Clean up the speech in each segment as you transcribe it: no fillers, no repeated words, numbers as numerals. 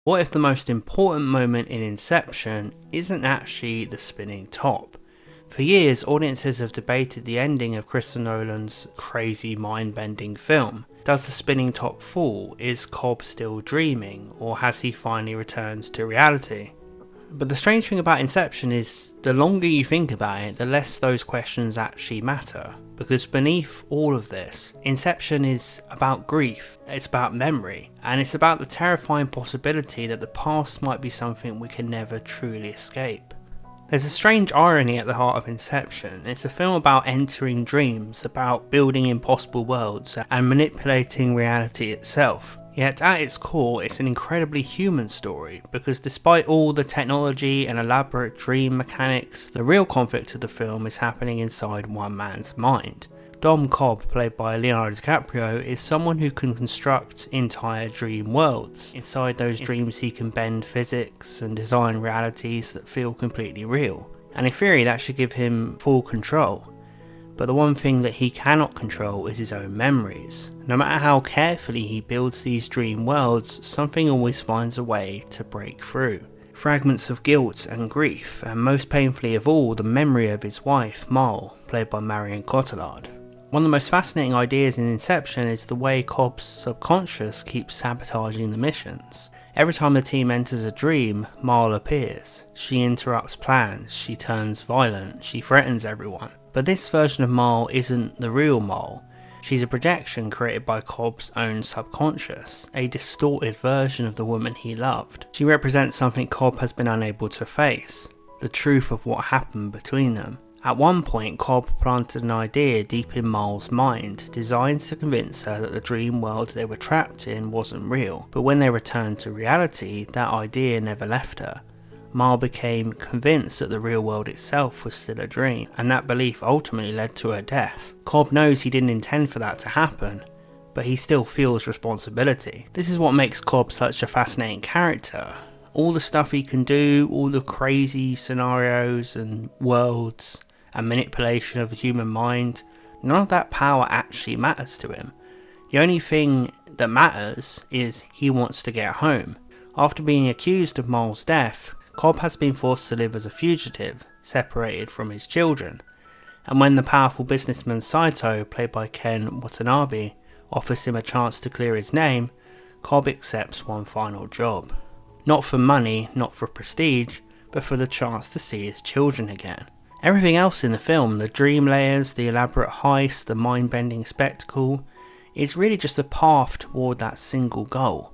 What if the most important moment in Inception isn't actually the spinning top? For years, audiences have debated the ending of Christopher Nolan's crazy mind-bending film. Does the spinning top fall? Is Cobb still dreaming? Or has he finally returned to reality? But the strange thing about Inception is, the longer you think about it, the less those questions actually matter. Because beneath all of this, Inception is about grief, it's about memory, and it's about the terrifying possibility that the past might be something we can never truly escape. There's a strange irony at the heart of Inception. It's a film about entering dreams, about building impossible worlds, and manipulating reality itself. Yet at its core, it's an incredibly human story, because despite all the technology and elaborate dream mechanics, the real conflict of the film is happening inside one man's mind. Dom Cobb, played by Leonardo DiCaprio, is someone who can construct entire dream worlds. Inside those dreams he can bend physics and design realities that feel completely real. And in theory that should give him full control. But the one thing that he cannot control is his own memories. No matter how carefully he builds these dream worlds, something always finds a way to break through. Fragments of guilt and grief, and most painfully of all, the memory of his wife, Mal, played by Marion Cotillard. One of the most fascinating ideas in Inception is the way Cobb's subconscious keeps sabotaging the missions. Every time the team enters a dream, Mal appears. She interrupts plans, she turns violent, she threatens everyone. But this version of Mal isn't the real Mal. She's a projection created by Cobb's own subconscious, a distorted version of the woman he loved. She represents something Cobb has been unable to face, the truth of what happened between them. At one point, Cobb planted an idea deep in Mal's mind, designed to convince her that the dream world they were trapped in wasn't real. But when they returned to reality, that idea never left her. Mal became convinced that the real world itself was still a dream, and that belief ultimately led to her death. Cobb knows he didn't intend for that to happen, but he still feels responsibility. This is what makes Cobb such a fascinating character. All the stuff he can do, all the crazy scenarios and worlds and manipulation of the human mind, none of that power actually matters to him. The only thing that matters is he wants to get home. After being accused of Mal's death, Cobb has been forced to live as a fugitive, separated from his children, and when the powerful businessman Saito, played by Ken Watanabe, offers him a chance to clear his name, Cobb accepts one final job. Not for money, not for prestige, but for the chance to see his children again. Everything else in the film, the dream layers, the elaborate heist, the mind-bending spectacle, is really just a path toward that single goal.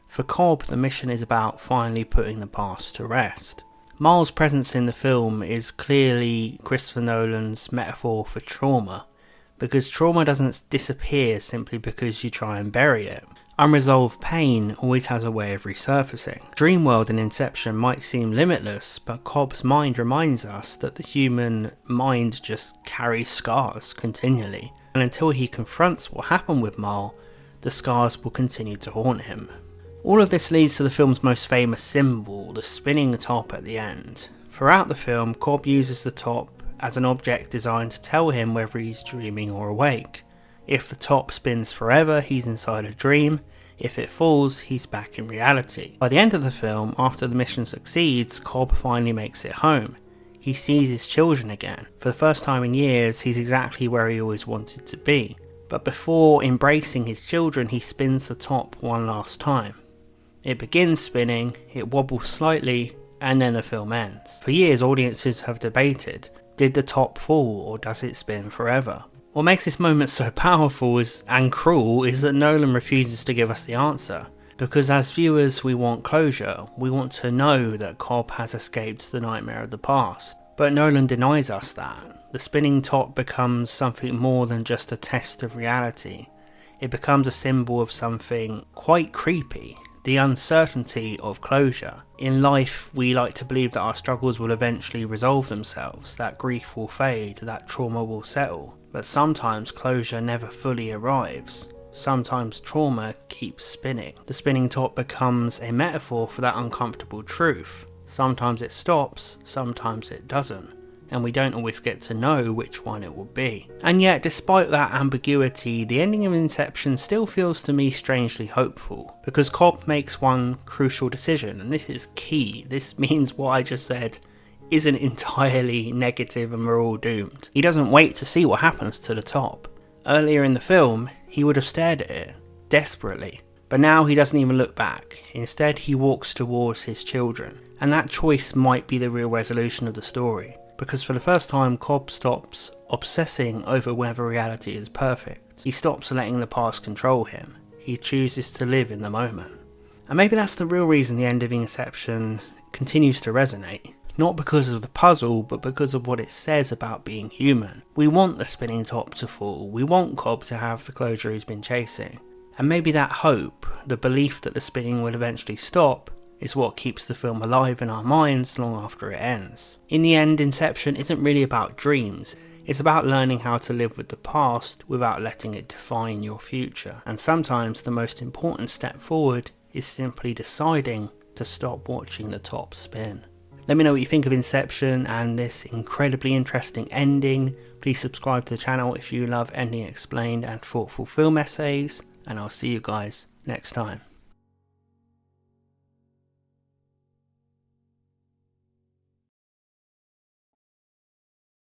For Cobb, the mission is about finally putting the past to rest. Mal's presence in the film is clearly Christopher Nolan's metaphor for trauma, because trauma doesn't disappear simply because you try and bury it. Unresolved pain always has a way of resurfacing. Dreamworld in Inception might seem limitless, but Cobb's mind reminds us that the human mind just carries scars continually, and until he confronts what happened with Mal, the scars will continue to haunt him. All of this leads to the film's most famous symbol, the spinning top at the end. Throughout the film, Cobb uses the top as an object designed to tell him whether he's dreaming or awake. If the top spins forever, he's inside a dream. If it falls, he's back in reality. By the end of the film, after the mission succeeds, Cobb finally makes it home. He sees his children again. For the first time in years, he's exactly where he always wanted to be. But before embracing his children, he spins the top one last time. It begins spinning, it wobbles slightly, and then the film ends. For years, audiences have debated, did the top fall or does it spin forever? What makes this moment so powerful and cruel is that Nolan refuses to give us the answer. Because as viewers we want closure, we want to know that Cobb has escaped the nightmare of the past. But Nolan denies us that. The spinning top becomes something more than just a test of reality. It becomes a symbol of something quite creepy. The uncertainty of closure. In life, we like to believe that our struggles will eventually resolve themselves, that grief will fade, that trauma will settle. But sometimes closure never fully arrives. Sometimes trauma keeps spinning. The spinning top becomes a metaphor for that uncomfortable truth. Sometimes it stops, sometimes it doesn't. and we don't always get to know which one it will be. And yet, despite that ambiguity, the ending of Inception still feels to me strangely hopeful, because Cobb makes one crucial decision, and this is key. This means what I just said isn't entirely negative and we're all doomed. He doesn't wait to see what happens to the top. Earlier in the film, he would have stared at it, desperately. But now he doesn't even look back. Instead, he walks towards his children. And that choice might be the real resolution of the story. Because for the first time, Cobb stops obsessing over whether reality is perfect. He stops letting the past control him. He chooses to live in the moment. And maybe that's the real reason the end of Inception continues to resonate. Not because of the puzzle, but because of what it says about being human. We want the spinning top to fall. We want Cobb to have the closure he's been chasing. And maybe that hope, the belief that the spinning will eventually stop, is what keeps the film alive in our minds long after it ends. In the end, Inception isn't really about dreams. It's about learning how to live with the past without letting it define your future. And sometimes the most important step forward is simply deciding to stop watching the top spin. Let me know what you think of Inception and this incredibly interesting ending. Please subscribe to the channel if you love Ending Explained and thoughtful film essays, and I'll see you guys next time.